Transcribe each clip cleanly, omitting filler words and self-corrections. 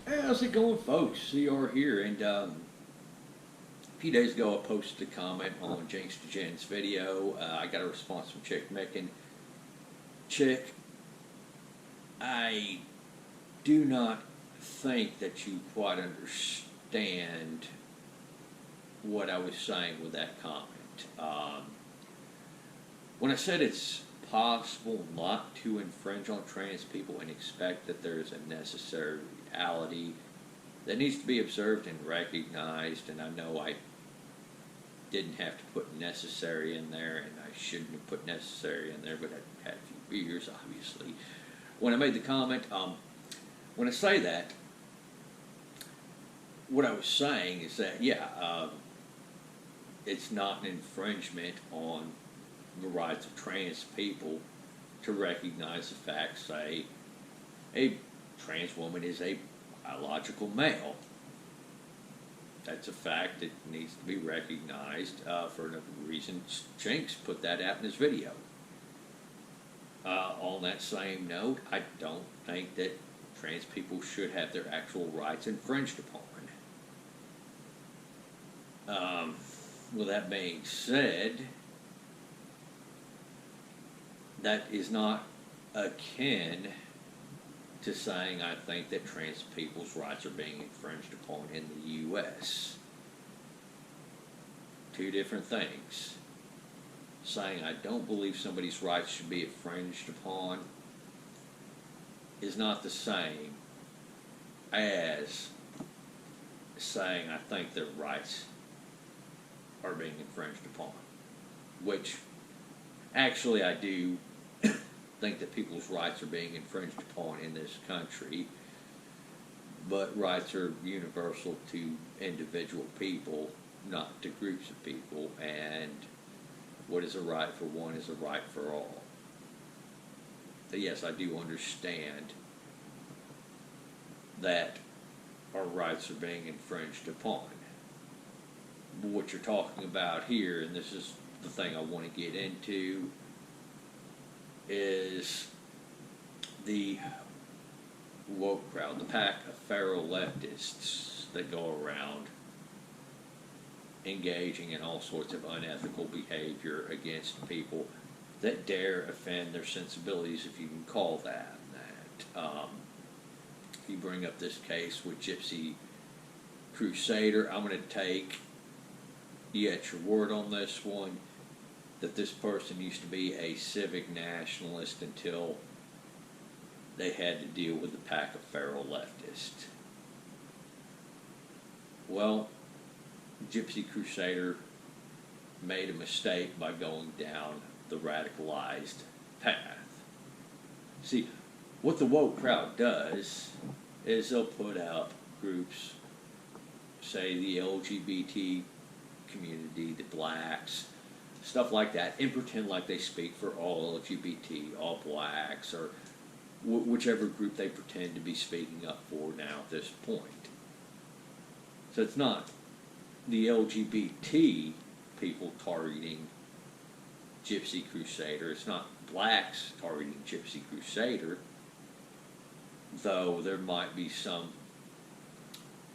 Hey, how's it going, folks? CR here, and a few days ago I posted a comment on ChckMcn's video. I got a response from ChckMcn. Chick, I do not think that you quite understand what I was saying with that comment. When I said it's possible not to infringe on trans people and expect that there is a necessary reality that needs to be observed and recognized, and I know I didn't have to put necessary in there, and I shouldn't have put necessary in there, but I had a few beers, obviously. When I made the comment, when I say that, what I was saying is that, it's not an infringement on the rights of trans people to recognize the fact, say, a trans woman is a biological male. That's a fact that needs to be recognized for another reason. Jinx put that out in his video. On that same note, I don't think that trans people should have their actual rights infringed upon. With that being said, that is not akin to saying I think that trans people's rights are being infringed upon in the U.S. Two different things. Saying I don't believe somebody's rights should be infringed upon is not the same as saying I think their rights are being infringed upon, which actually I do think that people's rights are being infringed upon in this country, but rights are universal to individual people, not to groups of people, and what is a right for one is a right for all. So yes, I do understand that our rights are being infringed upon. But what you're talking about here, and this is the thing I want to get into, is the woke crowd, the pack of feral leftists that go around engaging in all sorts of unethical behavior against people that dare offend their sensibilities, if you can call that. If you bring up this case with Gypsy Crusader, I'm going to take you at your word on this one, that this person used to be a civic nationalist until they had to deal with the pack of feral leftists. Well, Gypsy Crusader made a mistake by going down the radicalized path. See, what the woke crowd does is they'll put out groups, say the LGBT community, the blacks, stuff like that, and pretend like they speak for all LGBT, all blacks, or whichever group they pretend to be speaking up for now at this point. So it's not the LGBT people targeting Gypsy Crusader. It's not blacks targeting Gypsy Crusader, though there might be some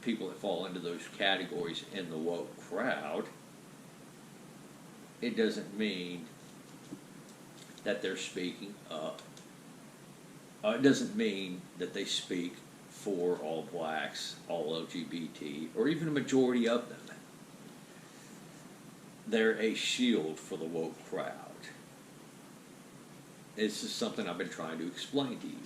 people that fall into those categories in the woke crowd. It doesn't mean that they're speaking up. It doesn't mean that they speak for all blacks, all LGBT, or even a majority of them. They're a shield for the woke crowd. This is something I've been trying to explain to you.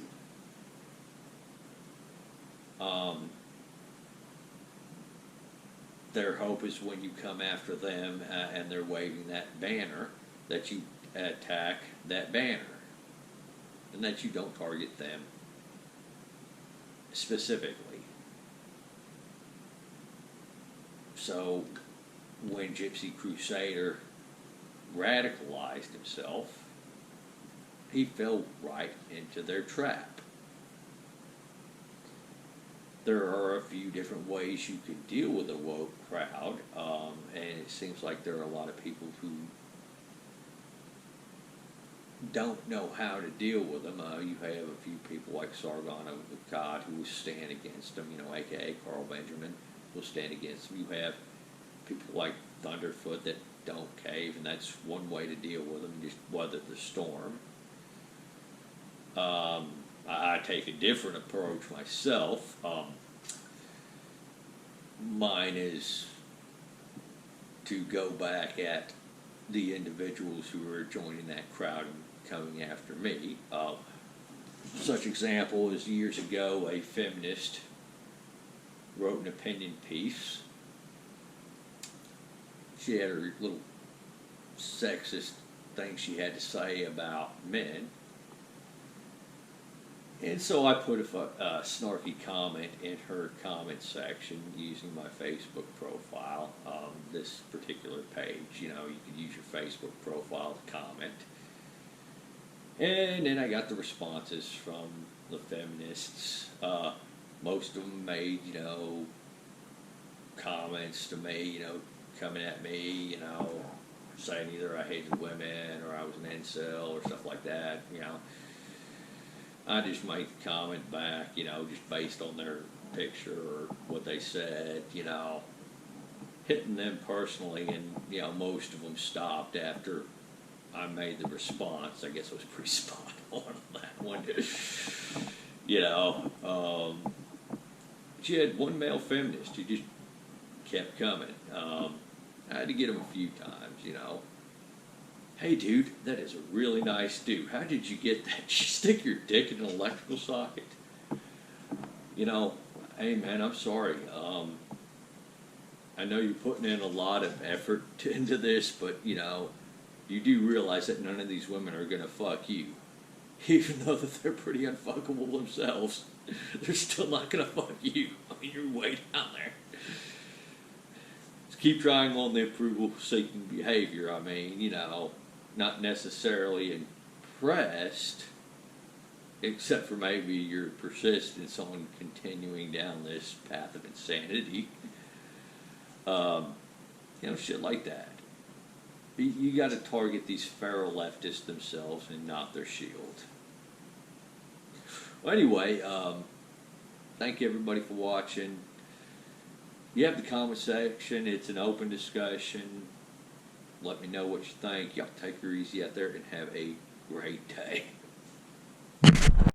Their hope is when you come after them and they're waving that banner, that you attack that banner, and that you don't target them specifically. So when Gypsy Crusader radicalized himself, he fell right into their trap. There are a few different ways you can deal with a woke crowd, and it seems like there are a lot of people who don't know how to deal with them. You have a few people like Sargon of Akkad who will stand against them, aka Carl Benjamin will stand against them. You have people like Thunderfoot that don't cave, and that's one way to deal with them, just weather the storm. I take a different approach myself. Mine is to go back at the individuals who are joining that crowd and coming after me. Such example is years ago, a feminist wrote an opinion piece. She had her little sexist thing she had to say about men. And so I put a snarky comment in her comment section using my Facebook profile. This particular page, you could use your Facebook profile to comment. And then I got the responses from the feminists. Most of them made, comments to me, coming at me, saying either I hated women or I was an incel or stuff like that, I just made the comment back, just based on their picture or what they said, hitting them personally, and, most of them stopped after I made the response. I guess I was pretty spot on that one. She had one male feminist who just kept coming. I had to get him a few times, Hey, dude, that is a really nice dude. How did you get that? Did you stick your dick in an electrical socket? Hey, man, I'm sorry. I know you're putting in a lot of effort into this, but, you do realize that none of these women are going to fuck you. Even though that they're pretty unfuckable themselves, they're still not going to fuck you. I mean, you're way down there. Just keep trying on the approval-seeking behavior. I mean, not necessarily impressed, except for maybe your persistence on continuing down this path of insanity. Shit like that. You got to target these feral leftists themselves and not their shield. Well, anyway, thank you everybody for watching. You have the comment section. It's an open discussion. Let me know what you think. Y'all take her easy out there and have a great day.